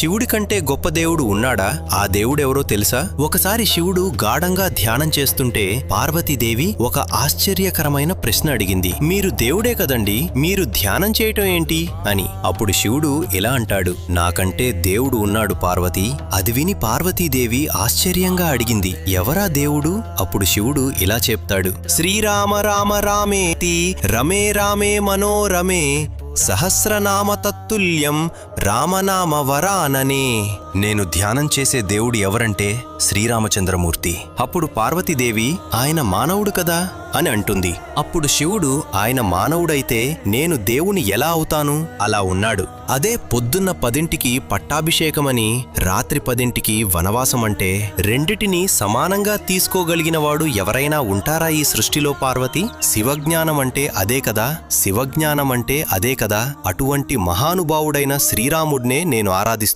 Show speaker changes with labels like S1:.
S1: శివుడి కంటే గొప్ప దేవుడు ఉన్నాడా? ఆ దేవుడెవరో తెలుసా? ఒకసారి శివుడు గాఢంగా ధ్యానం చేస్తుంటే పార్వతీదేవి ఒక ఆశ్చర్యకరమైన ప్రశ్న అడిగింది. మీరు దేవుడే కదండి, మీరు ధ్యానం చేయటం ఏంటి అని. అప్పుడు శివుడు ఇలా అంటాడు, నాకంటే దేవుడు ఉన్నాడు పార్వతి. అది విని పార్వతీదేవి ఆశ్చర్యంగా అడిగింది, ఎవరా దేవుడు? అప్పుడు శివుడు ఇలా చెప్తాడు, శ్రీరామ రామ రామేతి రమే రామే మనోరమే సహస్రనామ తత్తుల్యం రామనామ వరాననే. నేను ధ్యానం చేసే దేవుడు ఎవరంటే శ్రీరామచంద్రమూర్తి. అప్పుడు పార్వతీదేవి, ఆయన మానవుడు కదా అని అంటుంది. అప్పుడు శివుడు, ఆయన మానవుడైతే నేను దేవుని ఎలా అవుతాను? అలా ఉన్నాడు. అదే పొద్దున్న 10ంటికి పట్టాభిషేకమని రాత్రి 10ంటికి వనవాసమంటే రెండిటినీ సమానంగా తీసుకోగలిగినవాడు ఎవరైనా ఉంటారా ఈ సృష్టిలో పార్వతి? శివజ్ఞానమంటే అదే కదా, శివజ్ఞానమంటే అదే కదా. అటువంటి మహానుభావుడైన శ్రీరాముడినే నేను ఆరాధిస్తున్నాను.